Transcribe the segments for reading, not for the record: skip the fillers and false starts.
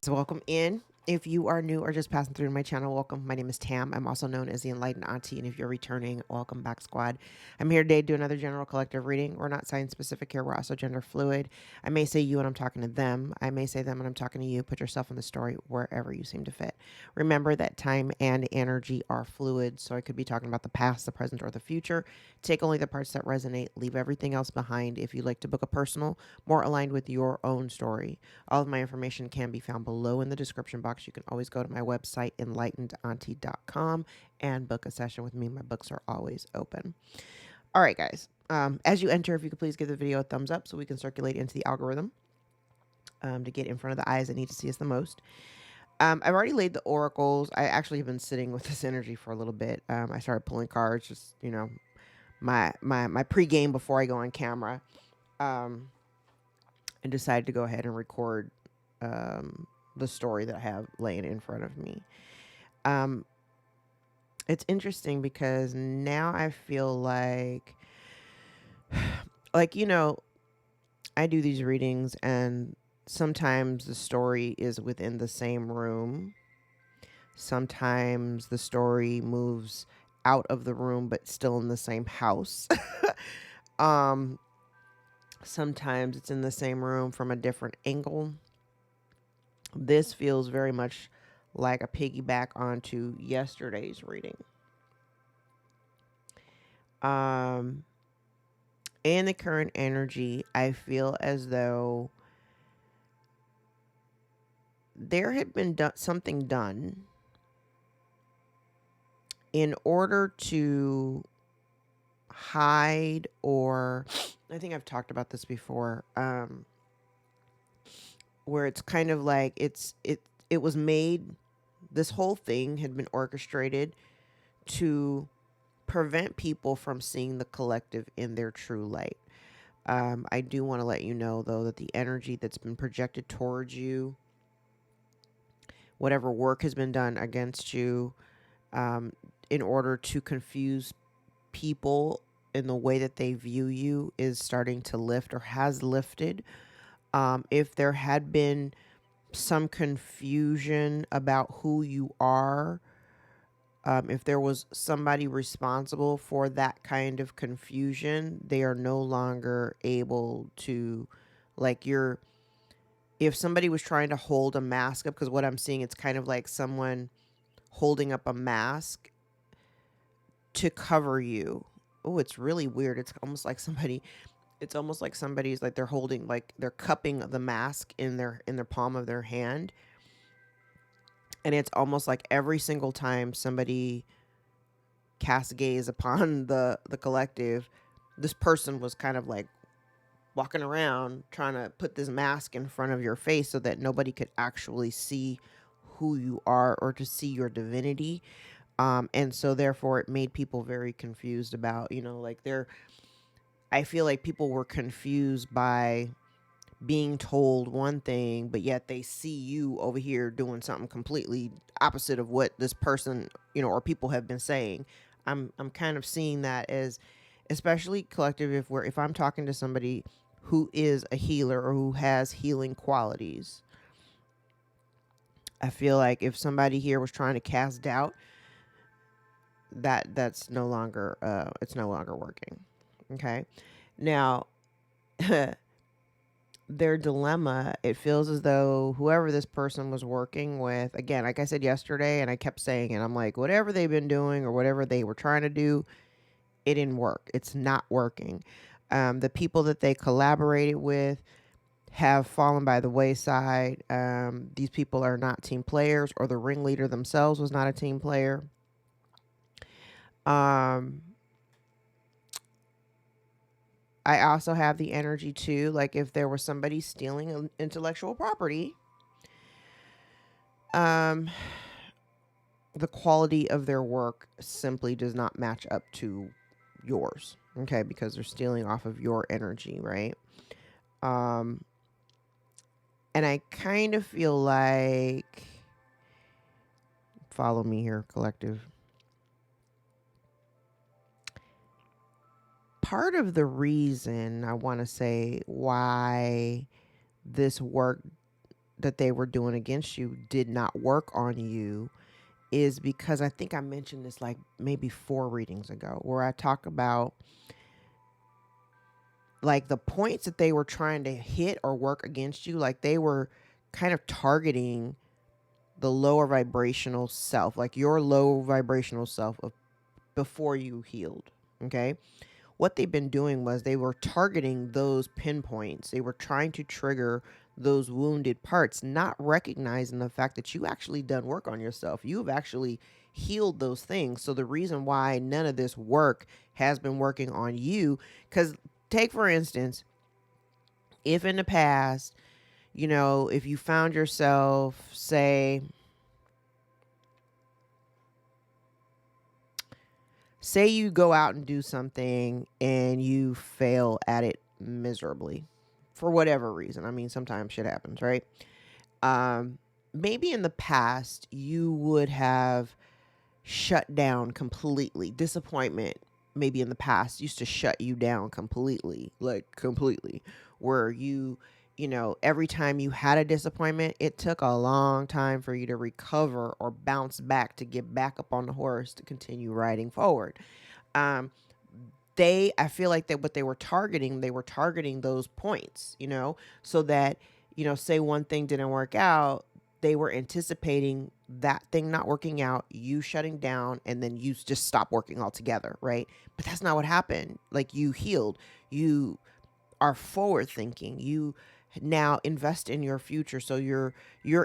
So welcome in. If you are new or just passing through my channel, welcome. My name is Tam. I'm also known as the Enlightened Auntie. And if you're returning, welcome back, squad. I'm here today to do another general collective reading. We're not sign specific here. We're also gender fluid. I may say you when I'm talking to them. I may say them when I'm talking to you. Put yourself in the story wherever you seem to fit. Remember that time and energy are fluid. So I could be talking about the past, the present, or the future. Take only the parts that resonate. Leave everything else behind. If you'd like to book a personal, more aligned with your own story, all of my information can be found below in the description box. You can always go to my website, EnlightenedAuntie.com, and book a session with me. My books are always open. All right, guys. As you enter, if you could please give the video a thumbs up so we can circulate into the algorithm to get in front of the eyes that need to see us the most. I've already laid the oracles. I actually have been sitting with this energy for a little bit. I started pulling cards, just, my pregame before I go on camera. And decided to go ahead and record the story that I have laying in front of me. It's interesting because now I feel like I do these readings and sometimes the story is within the same room. Sometimes the story moves out of the room but still in the same house. Sometimes it's in the same room from a different angle. This feels very much like a piggyback onto yesterday's reading. In the current energy, I feel as though there had been something done in order to hide, or I think I've talked about this before, where it's kind of like it was made, this whole thing had been orchestrated to prevent people from seeing the collective in their true light. I do want to let you know, though, that the energy that's been projected towards you, whatever work has been done against you, in order to confuse people in the way that they view you, is starting to lift or has lifted. If there had been some confusion about who you are, if there was somebody responsible for that kind of confusion, they are no longer able to, if somebody was trying to hold a mask up, because what I'm seeing, it's kind of like someone holding up a mask to cover you. Oh, it's really weird. It's almost like somebody's like they're holding, like they're cupping the mask in their palm of their hand. And it's almost like every single time somebody casts gaze upon the collective, this person was kind of like walking around trying to put this mask in front of your face so that nobody could actually see who you are or to see your divinity. And so therefore it made people very confused about, I feel like people were confused by being told one thing, but yet they see you over here doing something completely opposite of what this person, or people have been saying. I'm kind of seeing that as, especially collective, if I'm talking to somebody who is a healer or who has healing qualities, I feel like if somebody here was trying to cast doubt, that's no longer it's no longer working. Okay. Now, their dilemma, it feels as though whoever this person was working with, again, like I said yesterday, and I kept saying it, I'm like, whatever they've been doing or whatever they were trying to do, it didn't work. It's not working. The people that they collaborated with have fallen by the wayside. These people are not team players, or the ringleader themselves was not a team player. I also have the energy too, like if there was somebody stealing intellectual property, the quality of their work simply does not match up to yours. Okay, because they're stealing off of your energy, right? And I kind of feel like, follow me here, collective. Part of the reason I want to say why this work that they were doing against you did not work on you is because I think I mentioned this like maybe 4 readings ago, where I talk about like the points that they were trying to hit or work against you, like they were kind of targeting the lower vibrational self, like your low vibrational self of before you healed. Okay. What they've been doing was they were targeting those pinpoints. They were trying to trigger those wounded parts, not recognizing the fact that you actually done work on yourself. You have actually healed those things. So the reason why none of this work has been working on you, because take for instance, if in the past, if you found yourself, say you go out and do something and you fail at it miserably for whatever reason. I mean, sometimes shit happens, right? Maybe in the past you would have shut down completely. Disappointment, maybe in the past, used to shut you down completely, like completely, where every time you had a disappointment, it took a long time for you to recover or bounce back to get back up on the horse to continue riding forward. Um, I feel like that what they were targeting those points, so that, say one thing didn't work out, they were anticipating that thing not working out, you shutting down, and then you just stop working altogether, right? But that's not what happened. Like, you healed, you are forward thinking, you now invest in your future. So you're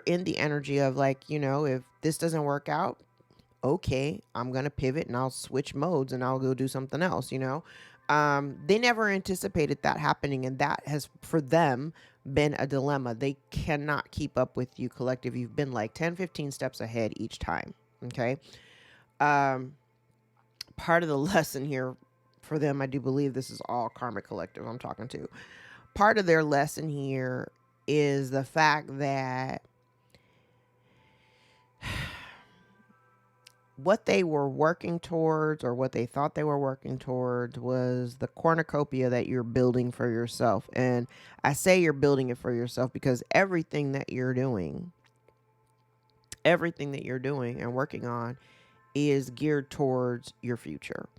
in the energy of like, if this doesn't work out, okay, I'm going to pivot and I'll switch modes and I'll go do something else, They never anticipated that happening. And that has, for them, been a dilemma. They cannot keep up with you, collective. You've been like 10, 15 steps ahead each time. Okay. Part of the lesson here for them, I do believe this is all Karmic collective I'm talking to. Part of their lesson here is the fact that what they were working towards, or what they thought they were working towards, was the cornucopia that you're building for yourself. And I say you're building it for yourself because everything that you're doing and working on is geared towards your future.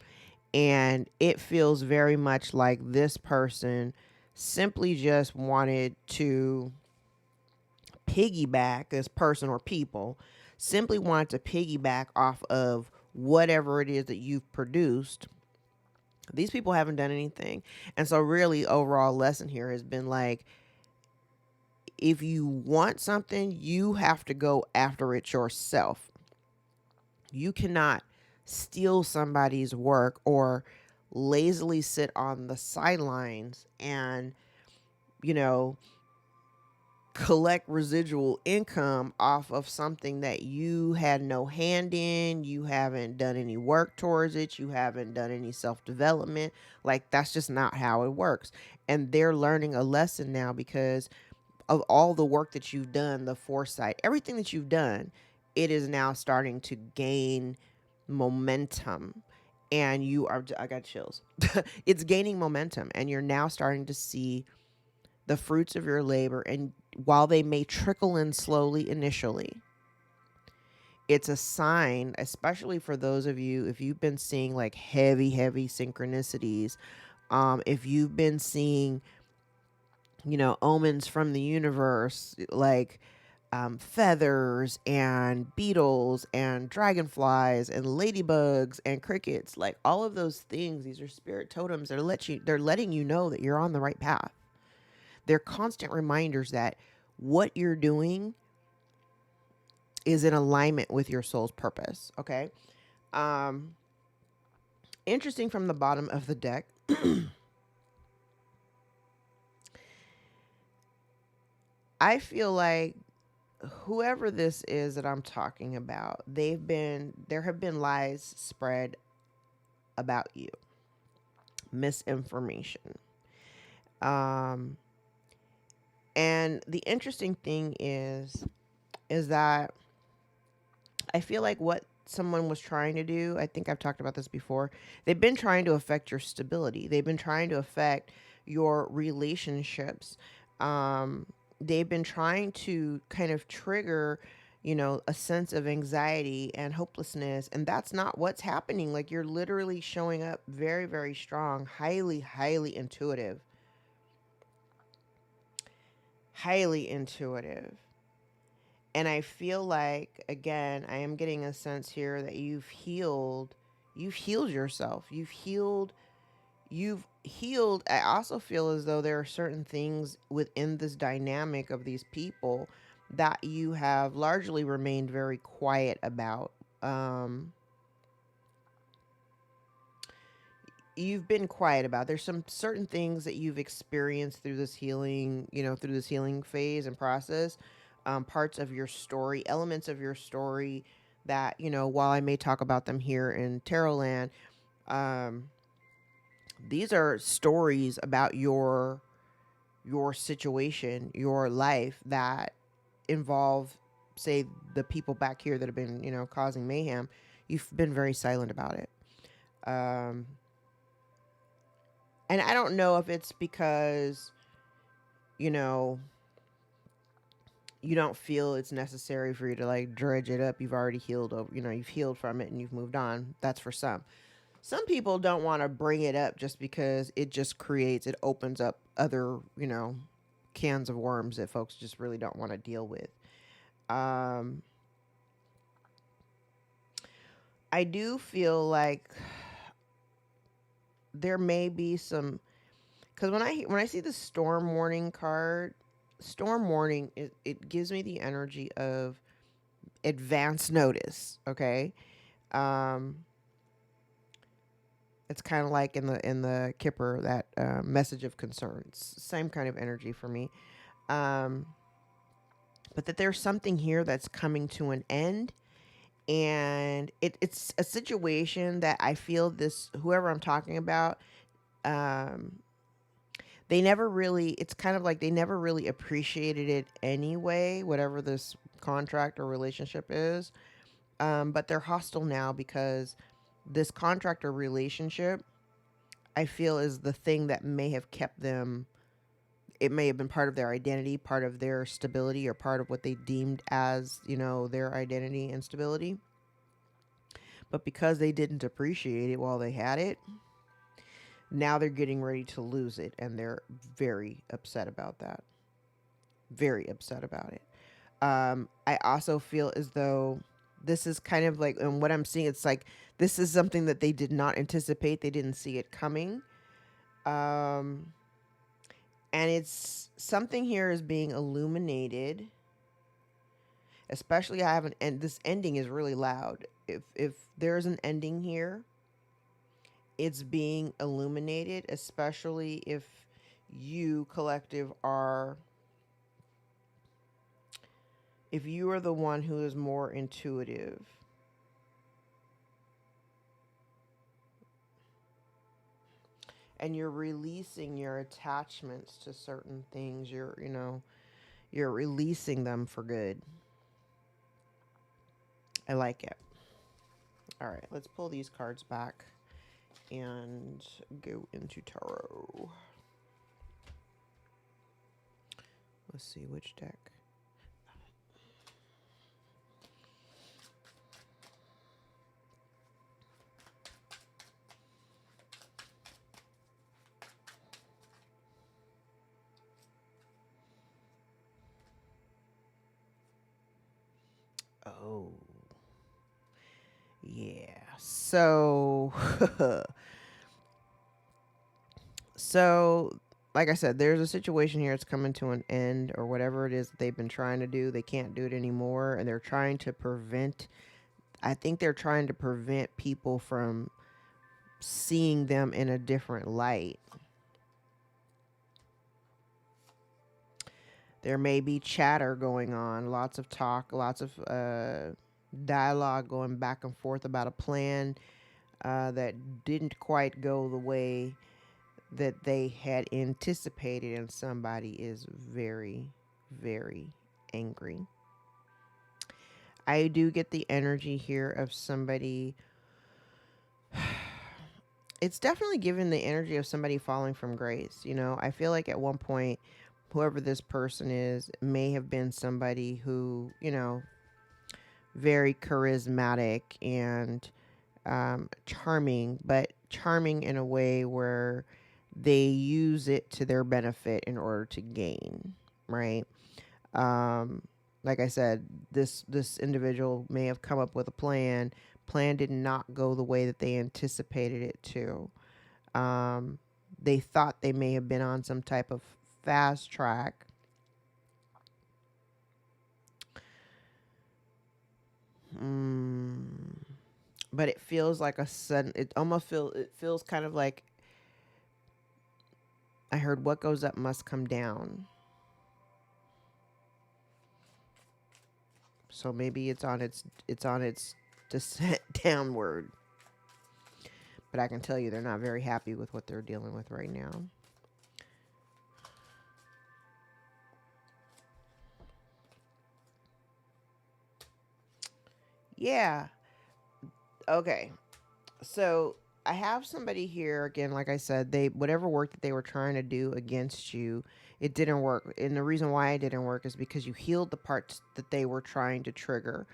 And it feels very much like this person simply just wanted to piggyback, this person or people simply wanted to piggyback off of whatever it is that you've produced. These people haven't done anything. And so really, overall lesson here has been like, if you want something, you have to go after it yourself. You cannot steal somebody's work or lazily sit on the sidelines and, collect residual income off of something that you had no hand in. You haven't done any work towards it. You haven't done any self-development. Like, that's just not how it works. And they're learning a lesson now because of all the work that you've done, the foresight, everything that you've done. It is now starting to gain momentum. And I got chills. It's gaining momentum, and you're now starting to see the fruits of your labor. And while they may trickle in slowly initially, it's a sign, especially for those of you, if you've been seeing like heavy synchronicities, if you've been seeing, omens from the universe, like feathers and beetles and dragonflies and ladybugs and crickets, like all of those things, these are spirit totems. They're letting you know that you're on the right path. They're constant reminders that what you're doing is in alignment with your soul's purpose. Okay. Interesting, from the bottom of the deck. I feel like whoever this is that I'm talking about, there have been lies spread about you, misinformation. And the interesting thing is that I feel like what someone was trying to do, I think I've talked about this before, they've been trying to affect your stability. They've been trying to affect your relationships. they've been trying to kind of trigger, a sense of anxiety and hopelessness. And that's not what's happening. Like, you're literally showing up very, very strong, highly, highly intuitive. Highly intuitive. And I feel like, again, I am getting a sense here that you've healed yourself. You've healed. I also feel as though there are certain things within this dynamic of these people that you have largely remained very quiet about. You've been quiet about. There's some certain things that you've experienced through this healing, through this healing phase and process, parts of your story, elements of your story that, while I may talk about them here in Tarot Land, um, these are stories about your situation, your life that involve, say, the people back here that have been, causing mayhem. You've been very silent about it. And I don't know if it's because, you know, you don't feel it's necessary for you to like dredge it up. You've already healed, you've healed from it and you've moved on. That's for some. Some people don't want to bring it up just because it opens up other, cans of worms that folks just really don't want to deal with. I do feel like there may be some, because when I see the storm warning card, storm warning, it gives me the energy of advance notice. Okay. um it's kind of like in the Kipper, that message of concerns, same kind of energy for me. um but that there's something here that's coming to an end, and it's a situation that I feel this whoever I'm talking about, um they never really, it's kind of like they never really appreciated it anyway, whatever this contract or relationship is. But they're hostile now because this contract or relationship, I feel, is the thing that may have kept them. It may have been part of their identity, part of their stability, or part of what they deemed as, their identity and stability. But because they didn't appreciate it while they had it, now they're getting ready to lose it. And they're very upset about that. Very upset about it. I also feel as though this is kind of like, and what I'm seeing, it's like this is something that they did not anticipate. They didn't see it coming. Um, and it's something here is being illuminated. Especially, I haven't, and this ending is really loud. If there's an ending here, it's being illuminated. Especially if you collective are, if you are the one who is more intuitive. And you're releasing your attachments to certain things. You're releasing them for good. I like it. All right, let's pull these cards back and go into tarot. Let's see which deck. Oh, yeah. So, so like I said, there's a situation here. It's coming to an end, or whatever it is that they've been trying to do. They can't do it anymore, and they're trying to prevent. I think they're trying to prevent people from seeing them in a different light. There may be chatter going on, lots of talk, lots of dialogue going back and forth about a plan that didn't quite go the way that they had anticipated, and somebody is very, very angry. I do get the energy here of somebody. It's definitely given the energy of somebody falling from grace. I feel like at one point whoever this person is may have been somebody who, very charismatic and charming, but charming in a way where they use it to their benefit in order to gain, right? Um, like I said, this individual may have come up with a plan. Plan did not go the way that they anticipated it to. Um, they thought they may have been on some type of fast track. But it feels like a sudden. It feels kind of like I heard what goes up must come down. So maybe it's on its descent downward. But I can tell you they're not very happy with what they're dealing with right now. Yeah. Okay. So I have somebody here again, like I said, they whatever work that they were trying to do against you, it didn't work. And the reason why it didn't work is because you healed the parts that they were trying to trigger.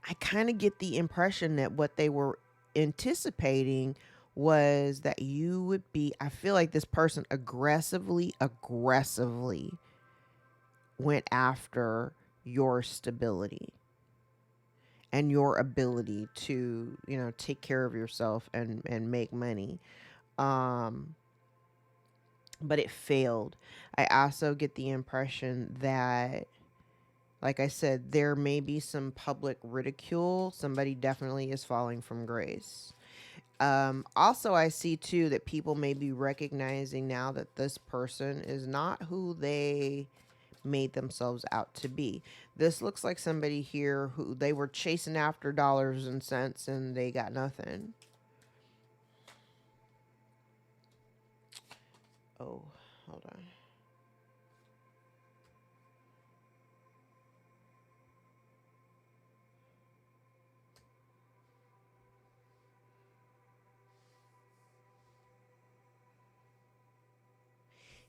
I kind of get the impression that what they were anticipating was that you would be, I feel like this person aggressively went after your stability and your ability to, take care of yourself and make money. But it failed. I also get the impression that, like I said, there may be some public ridicule. Somebody definitely is falling from grace. Also, I see too that people may be recognizing now that this person is not who they made themselves out to be. This looks like somebody here who they were chasing after dollars and cents and they got nothing. Oh, hold on.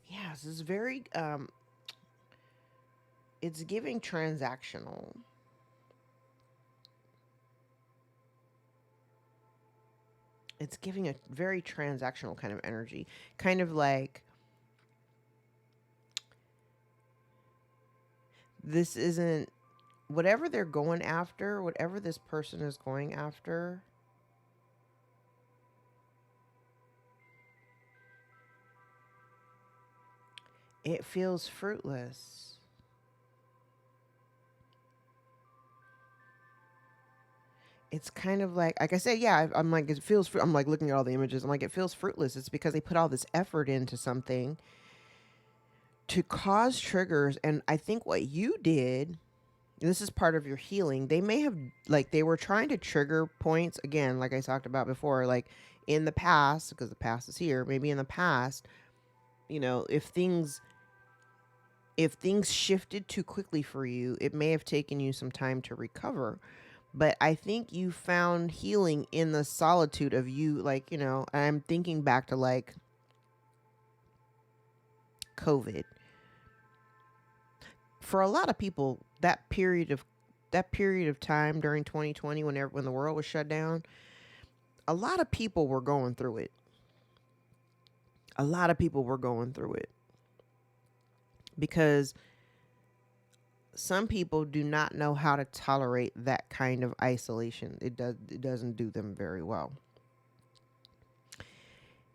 Yeah, this is very it's giving transactional. It's giving a very transactional kind of energy. Kind of like this isn't whatever they're going after, whatever this person is going after. It feels fruitless. It's kind of like I said, yeah, I'm like, it feels, I'm like looking at all the images. I'm like, it feels fruitless. It's because they put all this effort into something to cause triggers. And I think what you did, this is part of your healing. They may have, like, they were trying to trigger points again, like I talked about before, like in the past, because the past is here, maybe in the past, if things shifted too quickly for you, it may have taken you some time to recover. But I think you found healing in the solitude of you. Like, I'm thinking back to like COVID. For a lot of people, that period of time during 2020, when the world was shut down, a lot of people were going through it. A lot of people were going through it because some people do not know how to tolerate that kind of isolation. It doesn't do them very well.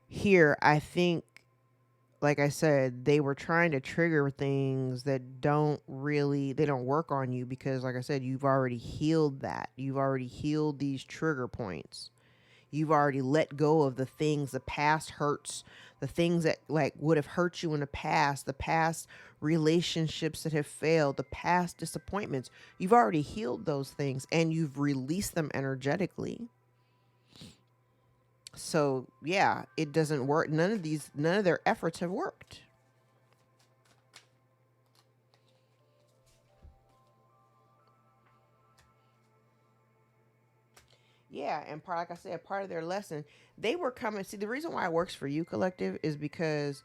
Here, I think, like I said, they were trying to trigger things that they don't work on you because, like I said, you've already healed that. You've already healed these trigger points. You've already let go of the things, the past hurts, the things that like would have hurt you in the past relationships that have failed, the past disappointments. You've already healed those things and you've released them energetically. So, yeah, it doesn't work. None of their efforts have worked. Yeah, and part, like I said, part of their lesson, they were coming. See, the reason why it works for you, collective, is because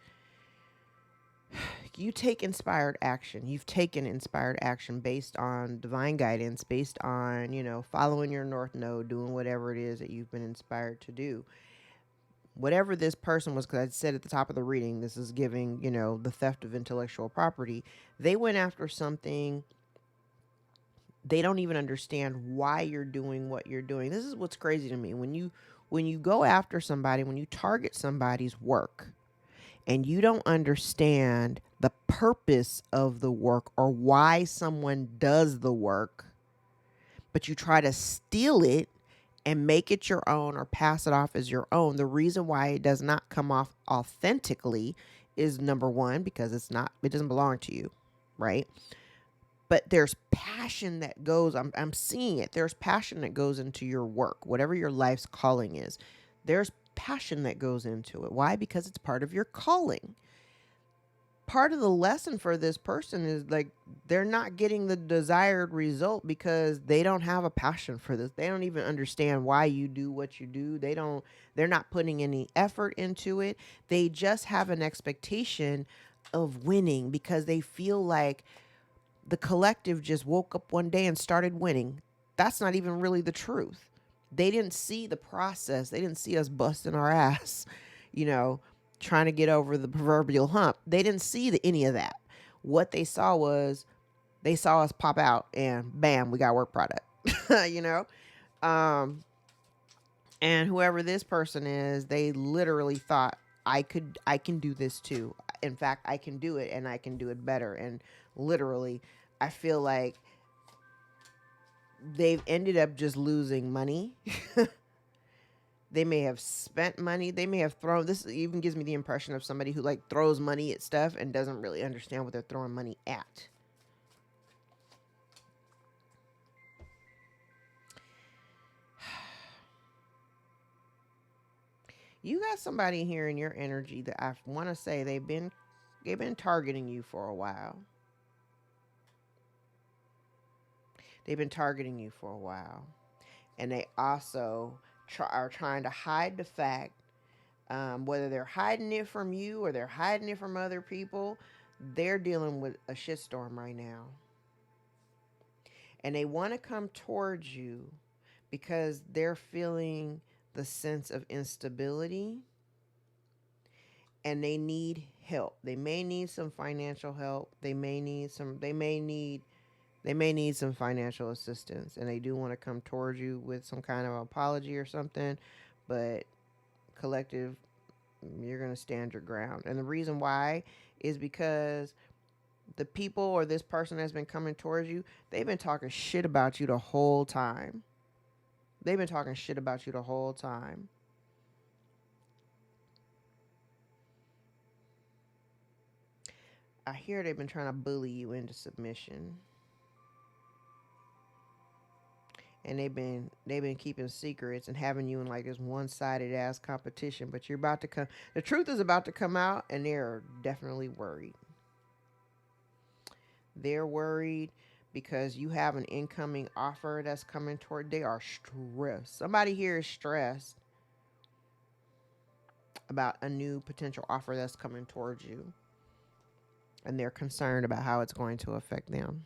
you take inspired action. You've taken inspired action based on divine guidance, based on, following your North Node, doing whatever it is that you've been inspired to do. Whatever this person was, because I said at the top of the reading, this is giving, the theft of intellectual property. They went after something. They don't even understand why you're doing what you're doing. This is what's crazy to me. When you go after somebody, when you target somebody's work, and you don't understand the purpose of the work or why someone does the work, but you try to steal it and make it your own or pass it off as your own, the reason why it does not come off authentically is, number one, because it doesn't belong to you, right? But there's passion that goes, I'm seeing it. There's passion that goes into your work, whatever your life's calling is. There's passion that goes into it. Why? Because it's part of your calling. Part of the lesson for this person is like they're not getting the desired result because they don't have a passion for this. They don't even understand why you do what you do. They're not putting any effort into it. They just have an expectation of winning because they feel like the collective just woke up one day and started winning. That's not even really the truth. They didn't see the process. They didn't see us busting our ass, you know, trying to get over the proverbial hump. They didn't see any of that. What they saw was they saw us pop out and bam, we got work product, you know? Um, and whoever this person is, they literally thought I can do this too. In fact, I can do it and I can do it better. And literally, I feel like they've ended up just losing money. They may have spent money. They may have thrown, this even gives me the impression of somebody who like throws money at stuff and doesn't really understand what they're throwing money at. You got somebody here in your energy that I want to say they've been targeting you for a while. They've been targeting you for a while. And they also are trying to hide the fact, whether they're hiding it from you or they're hiding it from other people, they're dealing with a shitstorm right now. And they want to come towards you because they're feeling the sense of instability and they need help. They may need some financial help. They may need some financial assistance, and they do want to come towards you with some kind of apology or something. But collective, you're going to stand your ground. And the reason why is because the people or this person that's been coming towards you, they've been talking shit about you the whole time. They've been talking shit about you the whole time. I hear they've been trying to bully you into submission. And they've been keeping secrets and having you in like this one-sided ass competition, but you're about to come, the truth is about to come out, and they're definitely worried. They're worried because you have an incoming offer that's coming toward. They are stressed. Somebody here is stressed about a new potential offer that's coming towards you, and they're concerned about how it's going to affect them.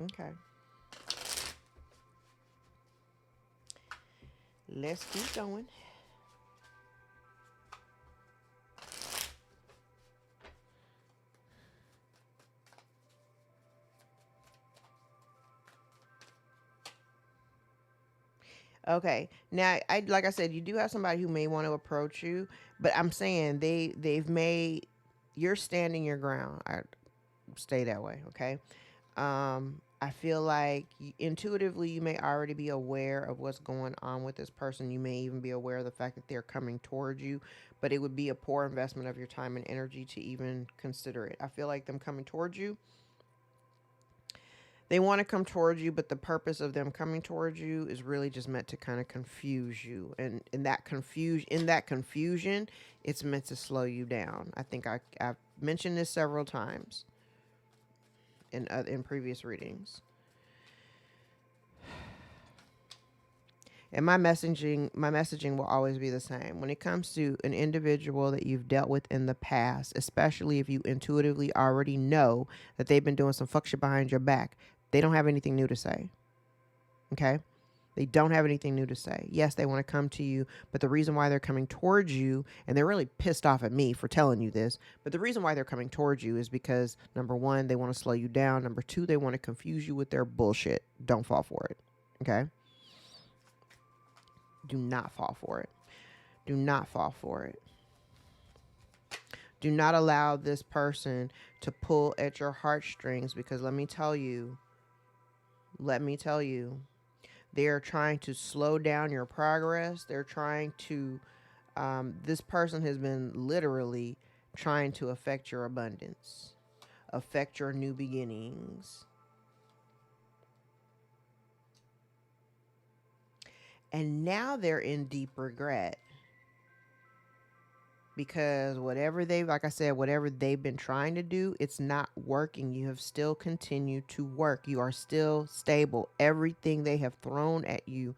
Okay, let's keep going. Okay. Now, I like I said, you do have somebody who may want to approach you, but I'm saying they've made, you're standing your ground. I stay that way, okay? I feel like intuitively you may already be aware of what's going on with this person. You may even be aware of the fact that they're coming towards you, but it would be a poor investment of your time and energy to even consider it. I feel like them coming towards you, they want to come towards you, but the purpose of them coming towards you is really just meant to kind of confuse you. And in that confusion, it's meant to slow you down. I think I've mentioned this several times in previous readings. And my messaging will always be the same. When it comes to an individual that you've dealt with in the past, especially if you intuitively already know that they've been doing some fuck shit behind your back, they don't have anything new to say. Okay? They don't have anything new to say. Yes, they want to come to you, but the reason why they're coming towards you, and they're really pissed off at me for telling you this, but the reason why they're coming towards you is because, number one, they want to slow you down. Number two, they want to confuse you with their bullshit. Don't fall for it. Okay? Do not fall for it. Do not fall for it. Do not allow this person to pull at your heartstrings, because let me tell you, they're trying to slow down your progress. They're trying to, this person has been literally trying to affect your abundance, affect your new beginnings. And now they're in deep regret, because whatever they've been trying to do, it's not working. You have still continued to work. You are still stable. Everything they have thrown at you,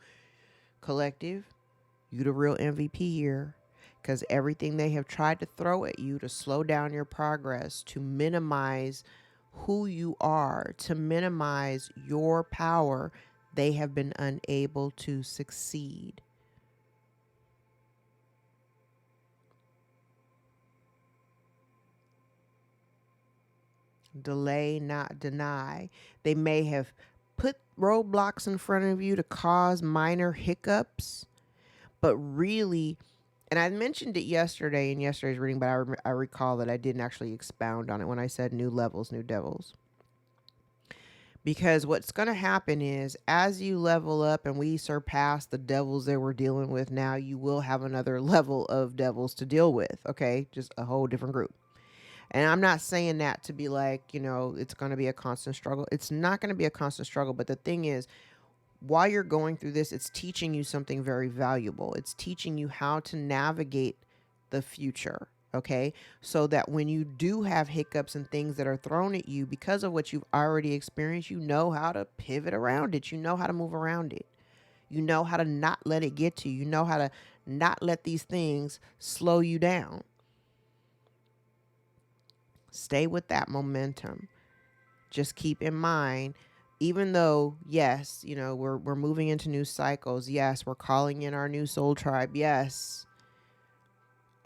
collective, you the real MVP here, because everything they have tried to throw at you to slow down your progress, to minimize who you are, to minimize your power, they have been unable to succeed. Delay, not deny. They may have put roadblocks in front of you to cause minor hiccups, but really, and I mentioned it yesterday in yesterday's reading, but I recall that I didn't actually expound on it when I said new levels, new devils. Because what's going to happen is, as you level up and we surpass the devils that we're dealing with now, you will have another level of devils to deal with. Okay, just a whole different group. And I'm not saying that to be like, it's going to be a constant struggle. It's not going to be a constant struggle. But the thing is, while you're going through this, it's teaching you something very valuable. It's teaching you how to navigate the future. Okay. So that when you do have hiccups and things that are thrown at you because of what you've already experienced, you know how to pivot around it. You know how to move around it. You know how to not let it get to you. You know how to not let these things slow you down. Stay with that momentum. Just keep in mind, even though, yes, we're moving into new cycles. Yes, we're calling in our new soul tribe. Yes.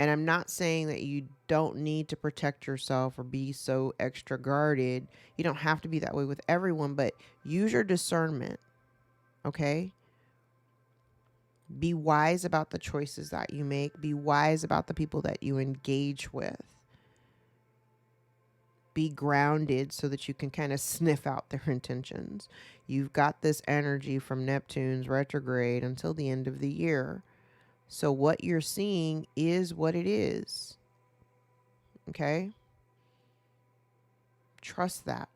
And I'm not saying that you don't need to protect yourself or be so extra guarded. You don't have to be that way with everyone, but use your discernment. Okay? Be wise about the choices that you make. Be wise about the people that you engage with. Be grounded so that you can kind of sniff out their intentions. You've got this energy from Neptune's retrograde until the end of the year. So what you're seeing is what it is. Okay? Trust that.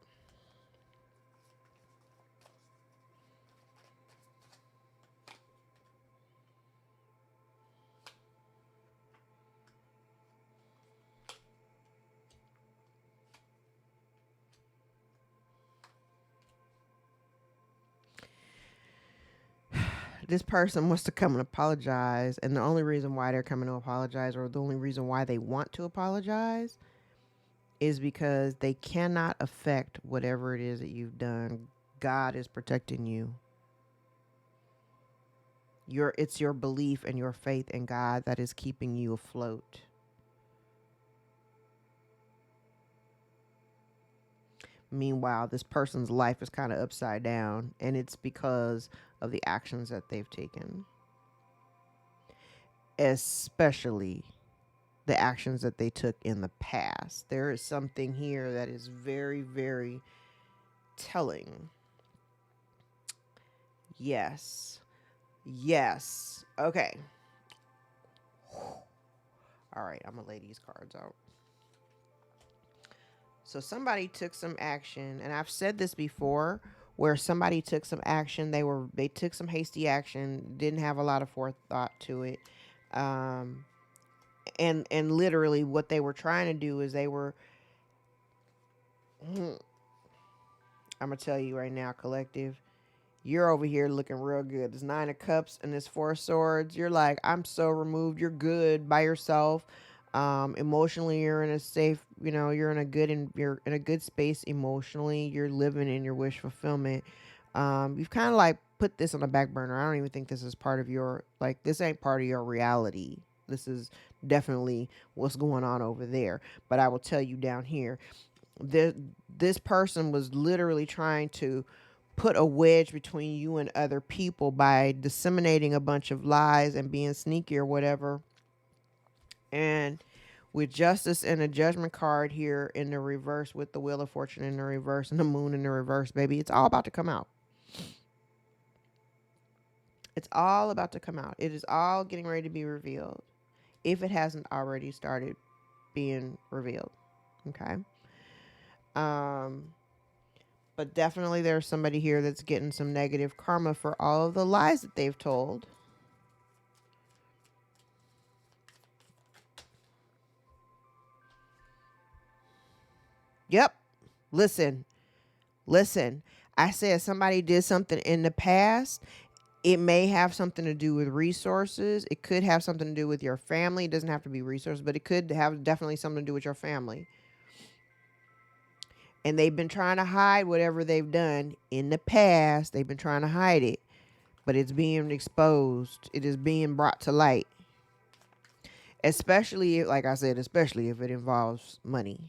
This person wants to come and apologize, and the only reason why they're coming to apologize, or the only reason why they want to apologize, is because they cannot affect whatever it is that you've done. God is protecting you. It's your belief and your faith in God that is keeping you afloat. Meanwhile, this person's life is kind of upside down, and it's because of the actions that they've taken. Especially the actions that they took in the past. There is something here that is very, very telling. Yes. Yes. Okay. All right, I'm going to lay these cards out. So somebody took some action, and I've said this before, where somebody took some action. They took some hasty action, didn't have a lot of forethought to it. And literally what they were trying to do is I'm going to tell you right now, collective, You're over here looking real good. There's 9 of Cups and this 4 of Swords. You're like, I'm so removed. You're good by yourself. Emotionally, you're in a safe, you're in a good and you're in a good space emotionally. You're living in your wish fulfillment. You've kind of like put this on the back burner. I don't even think this is part of your, like, this ain't part of your reality. This is definitely what's going on over there. But I will tell you down here, this person was literally trying to put a wedge between you and other people by disseminating a bunch of lies and being sneaky or whatever. And with Justice and a Judgment card here in the reverse, with the Wheel of Fortune in the reverse and the Moon in the reverse, baby, it's all about to come out. It's all about to come out. It is all getting ready to be revealed, if it hasn't already started being revealed. Okay. But definitely there's somebody here that's getting some negative karma for all of the lies that they've told. Yep. Listen. I said somebody did something in the past. It may have something to do with resources. It could have something to do with your family. It doesn't have to be resources, but it could have definitely something to do with your family. And they've been trying to hide whatever they've done in the past. They've been trying to hide it, but it's being exposed. It is being brought to light. Especially, like I said, especially if it involves money.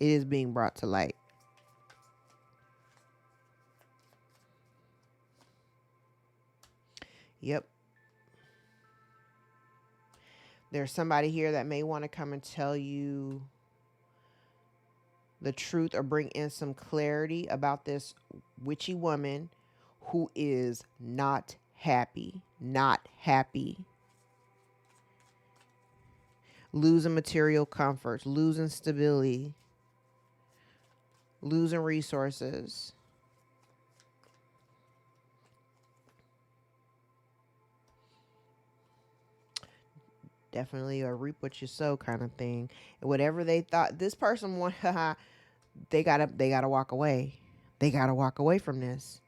It is being brought to light. Yep. There's somebody here that may want to come and tell you the truth or bring in some clarity about this witchy woman who is not happy. Not happy. Losing material comforts, losing stability, losing resources. Definitely a reap what you sow kind of thing. And whatever they thought this person wanted, they gotta walk away. They gotta walk away from this.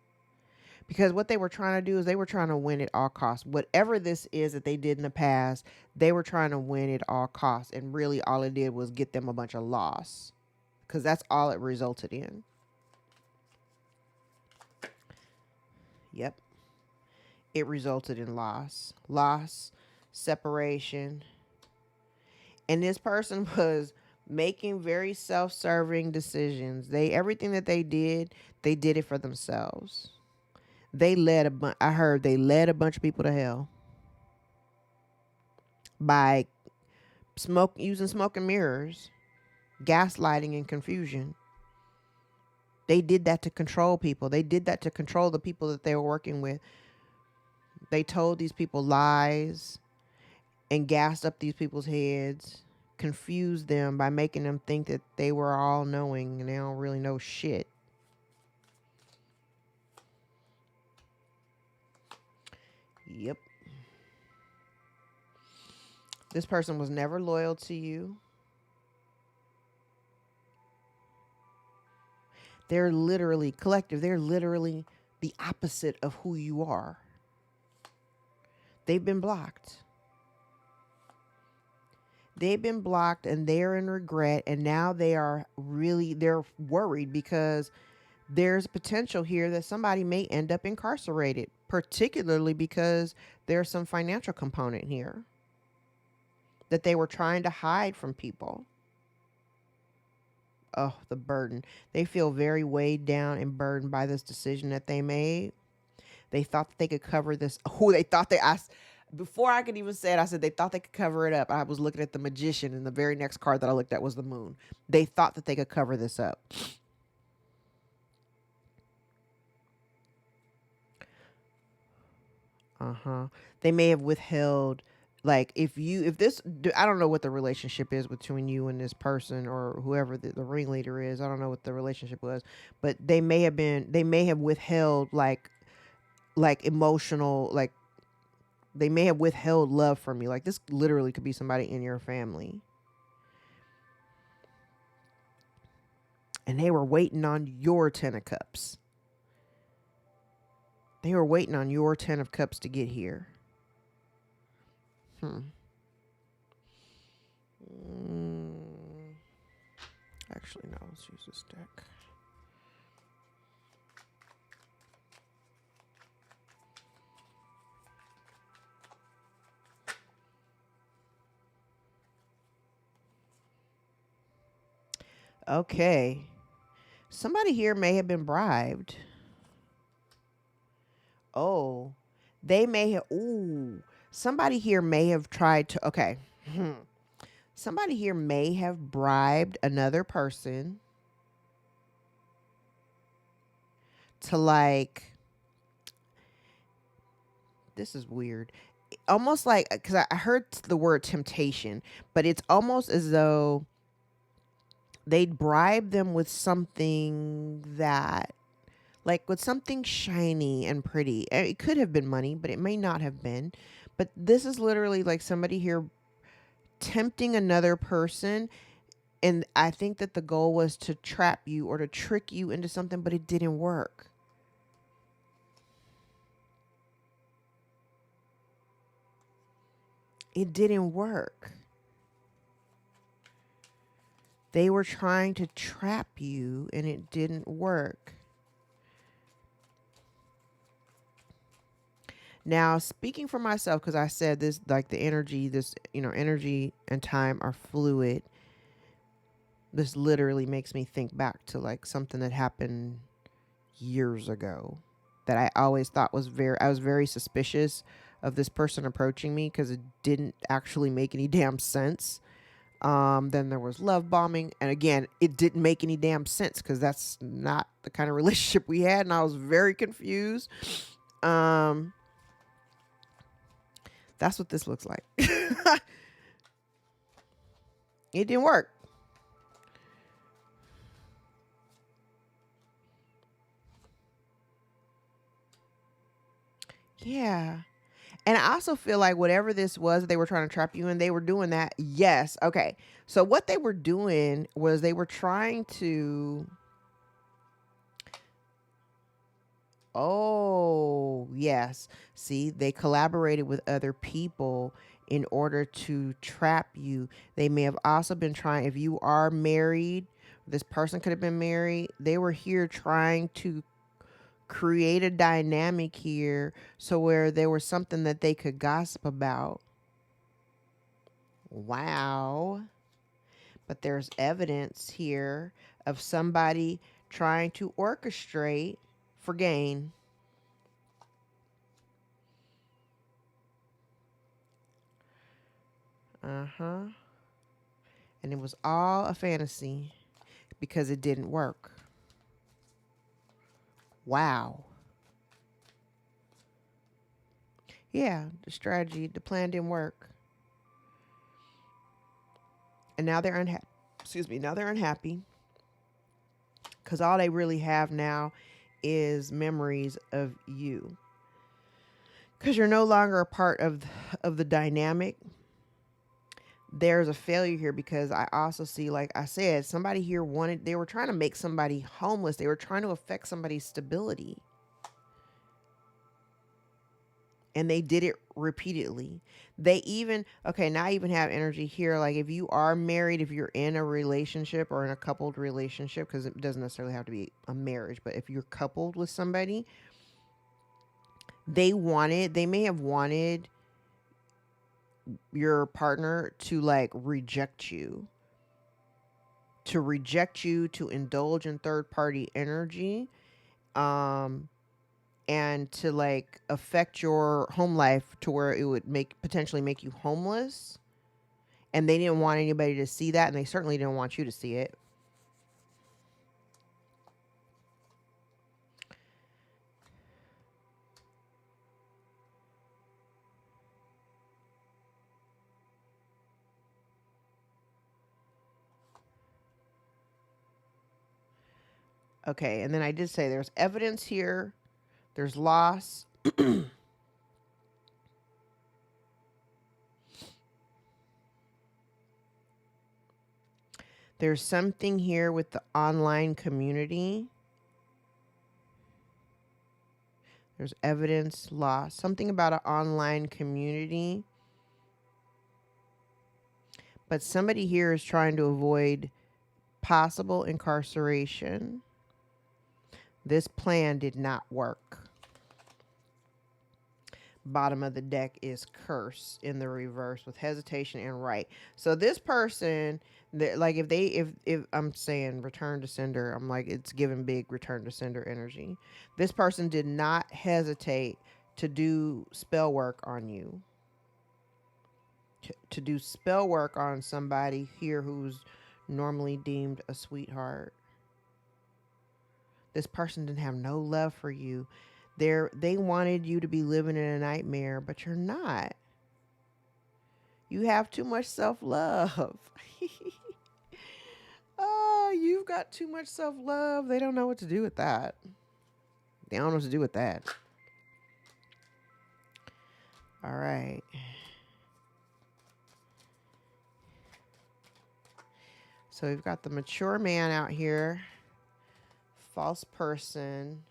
Because what they were trying to do is they were trying to win at all costs. Whatever this is that they did in the past, they were trying to win at all costs. And really all it did was get them a bunch of loss. Because that's all it resulted in. Yep. It resulted in loss. Loss, separation. And this person was making very self-serving decisions. Everything that they did it for themselves. They led I heard they led a bunch of people to hell by using smoke and mirrors, gaslighting and confusion. They did that to control people. They did that to control the people that they were working with. They told these people lies and gassed up these people's heads, confused them by making them think that they were all knowing and they don't really know shit. Yep. This person was never loyal to you. They're literally collective. They're literally the opposite of who you are. They've been blocked. They've been blocked and they're in regret. And now they're worried because there's potential here that somebody may end up incarcerated, particularly because there's some financial component here that they were trying to hide from people. Oh, the burden. They feel very weighed down and burdened by this decision that they made. They thought that they could cover this. Oh, they thought before I could even say it, I said they thought they could cover it up. I was looking at the Magician, and the very next card that I looked at was the Moon. They thought that they could cover this up. They may have withheld, like, if this, I don't know what the relationship is between you and this person or whoever the ringleader is. I don't know what the relationship was, but they may have withheld like emotional, like they may have withheld love from you. Like, this literally could be somebody in your family. And they were waiting on your 10 of Cups. They were waiting on your 10 of Cups to get here. Actually, no. Let's use this deck. Okay. Somebody here may have been bribed. Oh, they may have. Ooh. Somebody here may have tried to. Okay. Somebody here may have bribed another person to, like, this is weird. Almost like, because I heard the word temptation, but it's almost as though they'd bribe them with something that, like, with something shiny and pretty. It could have been money, but it may not have been. But this is literally like somebody here tempting another person. And I think that the goal was to trap you or to trick you into something, but it didn't work. It didn't work. They were trying to trap you and it didn't work. Now, speaking for myself, because I said this, like the energy, energy and time are fluid. This literally makes me think back to like something that happened years ago that I always thought I was very suspicious of this person approaching me because it didn't actually make any damn sense. Then there was love bombing. And again, it didn't make any damn sense because that's not the kind of relationship we had. And I was very confused. That's what this looks like. It didn't work. Yeah. And I also feel like whatever this was they were trying to trap you in, they were doing that. Yes. Okay. So what they were doing was they were trying to. Oh, yes. See, they collaborated with other people in order to trap you. They may have also been trying, if you are married, this person could have been married. They were here trying to create a dynamic here so where there was something that they could gossip about. Wow. But there's evidence here of somebody trying to orchestrate for gain. Uh-huh. And it was all a fantasy because it didn't work. Wow. Yeah, the strategy, the plan didn't work. And now they're unhappy. Excuse me. Now they're unhappy because all they really have now is memories of you. Because you're no longer a part of the dynamic. There's a failure here because I also see, like I said, somebody here they were trying to make somebody homeless. They were trying to affect somebody's stability. And they did it repeatedly. They even, okay, now I even have energy here. Like if you are married, if you're in a relationship or in a coupled relationship, because it doesn't necessarily have to be a marriage, but if you're coupled with somebody, they may have wanted your partner to like reject you, to indulge in third party energy, and to like affect your home life to where it would potentially make you homeless. And they didn't want anybody to see that, and they certainly didn't want you to see it. Okay, and then I did say there's evidence here. There's loss. There's something here with the online community. There's evidence lost. Something about an online community. But somebody here is trying to avoid possible incarceration. This plan did not work. Bottom of the deck is curse in the reverse with hesitation and right. So this person, like if I'm saying return to sender, I'm like, it's giving big return to sender energy. This person did not hesitate to do spell work on you. To do spell work on somebody here who's normally deemed a sweetheart. This person didn't have no love for you. They wanted you to be living in a nightmare, but you're not. You have too much self-love. Oh, you've got too much self-love. They don't know what to do with that. They don't know what to do with that. All right. So we've got the mature man out here. False person.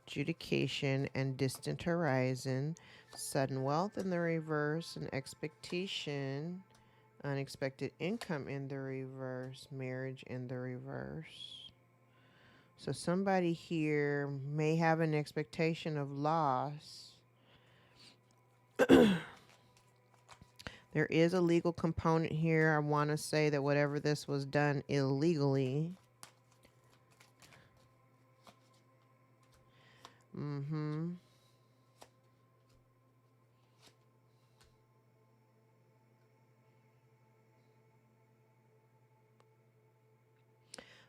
Adjudication and distant horizon. Sudden wealth in the reverse. An expectation. Unexpected income in the reverse. Marriage in the reverse. So somebody here may have an expectation of loss. There is a legal component here. I want to say that whatever this was done illegally.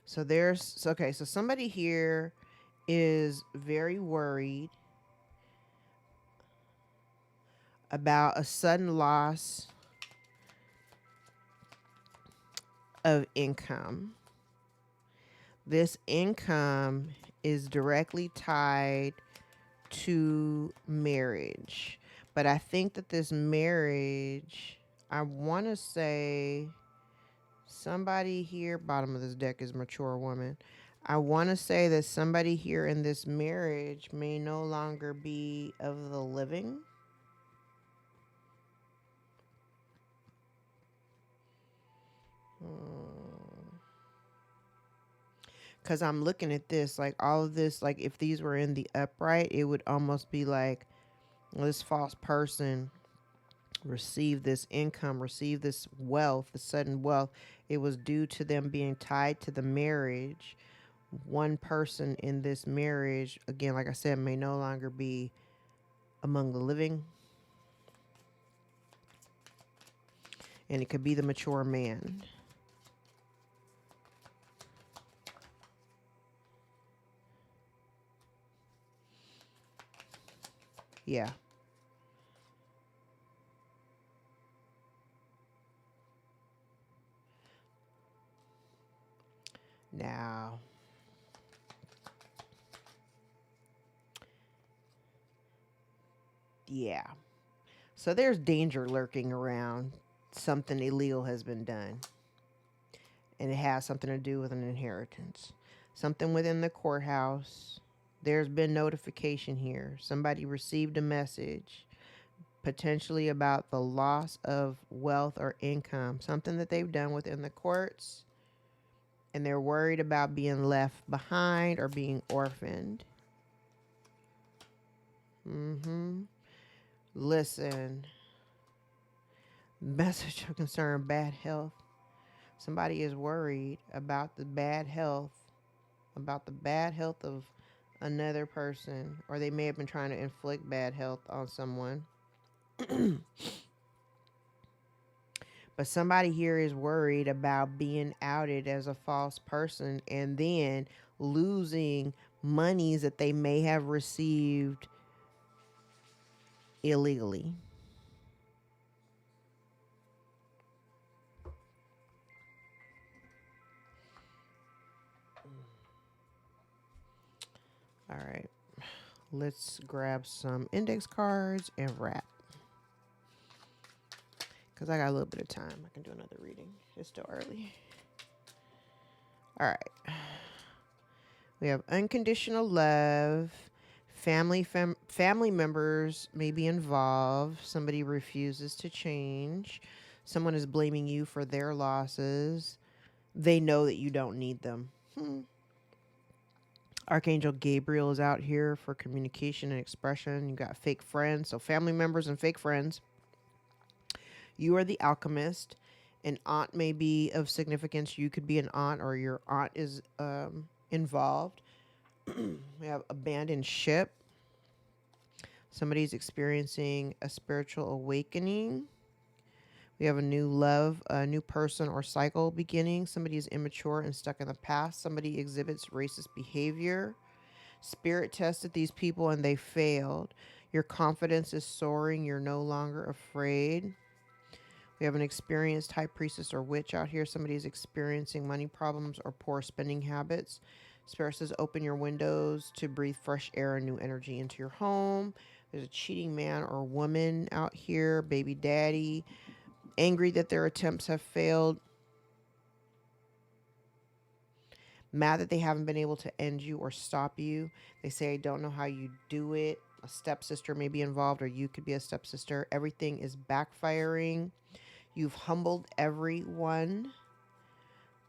So okay, so somebody here is very worried about a sudden loss of income. This income is directly tied to marriage. But I think that this marriage, I want to say somebody here, bottom of this deck is mature woman. I want to say that somebody here in this marriage may no longer be of the living. Because I'm looking at this, like all of this, like if these were in the upright, it would almost be like this false person received this income, received this wealth, the sudden wealth. It was due to them being tied to the marriage. One person in this marriage, again, like I said, may no longer be among the living. And it could be the mature man. Yeah. Now, yeah. So there's danger lurking around. Something illegal has been done. And it has something to do with an inheritance. Something within the courthouse. There's been notification here. Somebody received a message, potentially about the loss of wealth or income. Something that they've done within the courts. And they're worried about being left behind or being orphaned. Listen. Message of concern, bad health. Somebody is worried about the bad health of another person, or they may have been trying to inflict bad health on someone. But somebody here is worried about being outed as a false person and then losing monies that they may have received illegally. All right. Let's grab some index cards and wrap. Because I got a little bit of time. I can do another reading. It's still early. All right. We have unconditional love. Family members may be involved. Somebody refuses to change. Someone is blaming you for their losses. They know that you don't need them. Archangel Gabriel is out here for communication and expression. You got fake friends, so family members and fake friends. You are the alchemist. An aunt may be of significance. You could be an aunt, or your aunt is involved. We have abandoned ship. Somebody's experiencing a spiritual awakening. We have a new love, a new person or cycle beginning. Somebody is immature and stuck in the past. Somebody exhibits racist behavior. Spirit tested these people and they failed. Your confidence is soaring. You're no longer afraid. We have an experienced high priestess or witch out here. Somebody is experiencing money problems or poor spending habits. Spirit says open your windows to breathe fresh air and new energy into your home. There's a cheating man or woman out here, baby daddy, angry that their attempts have failed, mad that they haven't been able to end you or stop you. They say, I don't know how you do it. A stepsister may be involved, or you could be a stepsister. Everything is backfiring. You've humbled everyone.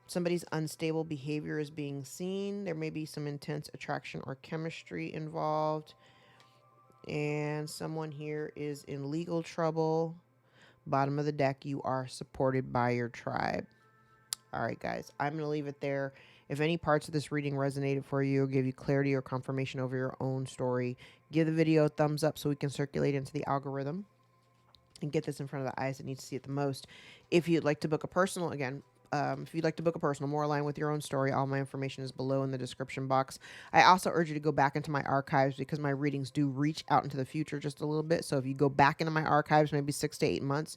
Somebody's unstable behavior is being seen. There may be some intense attraction or chemistry involved. And someone here is in legal trouble. Bottom of the deck, you are supported by your tribe. All right, guys, I'm going to leave it there. If any parts of this reading resonated for you or give you clarity or confirmation over your own story, give the video a thumbs up so we can circulate into the algorithm and get this in front of the eyes that need to see it the most. If you'd like to book a personal, again, if you'd like to book a personal more aligned with your own story, all my information is below in the description box. I also urge you to go back into my archives because my readings do reach out into the future just a little bit. So if you go back into my archives, maybe 6 to 8 months,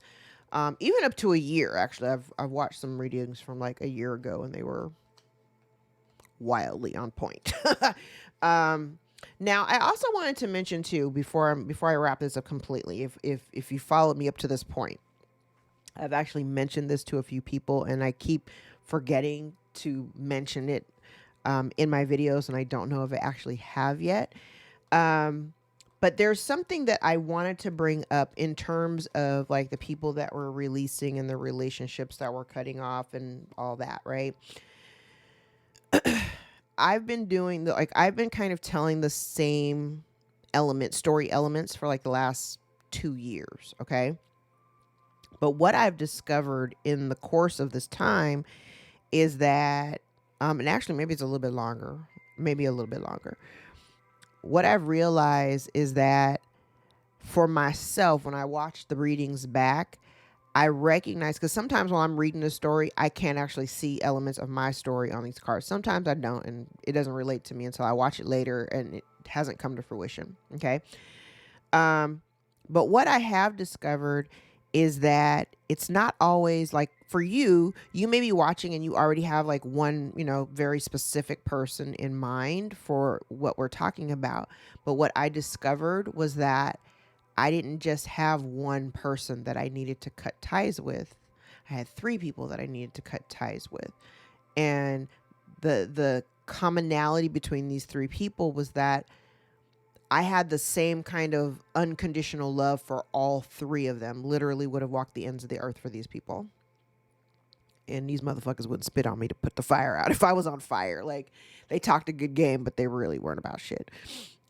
even up to a year, actually, I've watched some readings from like a year ago and they were wildly on point. Now, I also wanted to mention too, before I wrap this up completely, if you followed me up to this point, I've actually mentioned this to a few people, and I keep forgetting to mention it in my videos, and I don't know if I actually have yet. But there's something that I wanted to bring up in terms of like the people that were releasing and the relationships that were cutting off and all that, right? I've been kind of telling the same story elements for like the last 2 years, okay? But what I've discovered in the course of this time is that, and actually maybe it's a little bit longer, what I've realized is that for myself, when I watch the readings back, I recognize, because sometimes while I'm reading the story, I can't actually see elements of my story on these cards. Sometimes I don't, and it doesn't relate to me until I watch it later and it hasn't come to fruition. Okay. But what I have discovered is that it's not always like for you may be watching and you already have like one, very specific person in mind for what we're talking about. But what I discovered was that I didn't just have one person that I needed to cut ties with. I had 3 people that I needed to cut ties with. And the commonality between these 3 people was that I had the same kind of unconditional love for all 3 of them. Literally would have walked the ends of the earth for these people. And these motherfuckers wouldn't spit on me to put the fire out if I was on fire. Like, they talked a good game, but they really weren't about shit.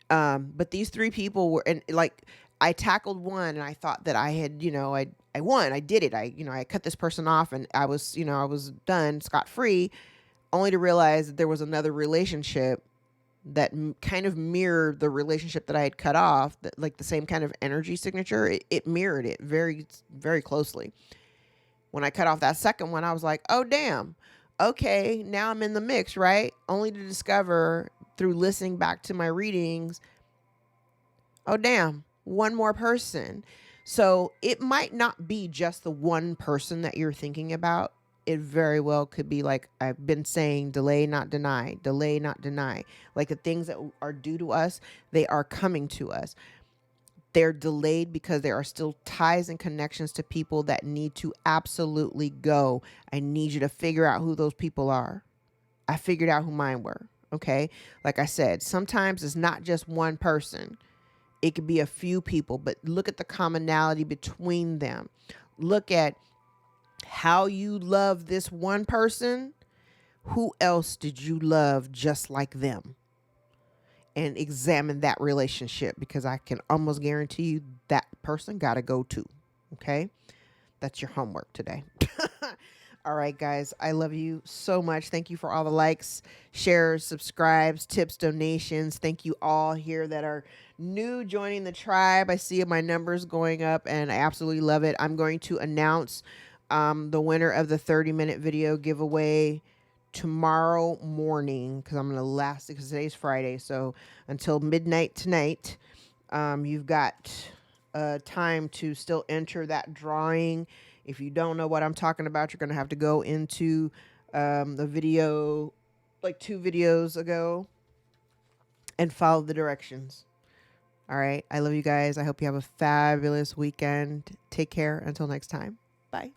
But these 3 people were, and like, I tackled one and I thought that I had, I won, I did it. I cut this person off and I was done scot-free, only to realize that there was another relationship that kind of mirrored the relationship that I had cut off, that like the same kind of energy signature. It mirrored it very, very closely. When I cut off that second one, I was like, oh, damn. Okay, now I'm in the mix, right? Only to discover through listening back to my readings, oh, damn, one more person. So it might not be just the one person that you're thinking about. It very well could be, like I've been saying, delay, not deny, delay, not deny. Like the things that are due to us, they are coming to us. They're delayed because there are still ties and connections to people that need to absolutely go. I need you to figure out who those people are. I figured out who mine were. Okay. Like I said, sometimes it's not just one person. It could be a few people, but look at the commonality between them. Look at how you love this one person. Who else did you love just like them? And examine that relationship, because I can almost guarantee you that person got to go too. Okay. That's your homework today. All right, guys. I love you so much. Thank you for all the likes, shares, subscribes, tips, donations. Thank you all here that are new joining the tribe. I see my numbers going up and I absolutely love it. I'm going to announce the winner of the 30-minute video giveaway tomorrow morning, because I'm going to last it because today's Friday. So until midnight tonight, you've got time to still enter that drawing. If you don't know what I'm talking about, you're going to have to go into the video, like 2 videos ago, and follow the directions. All right. I love you guys. I hope you have a fabulous weekend. Take care. Until next time. Bye.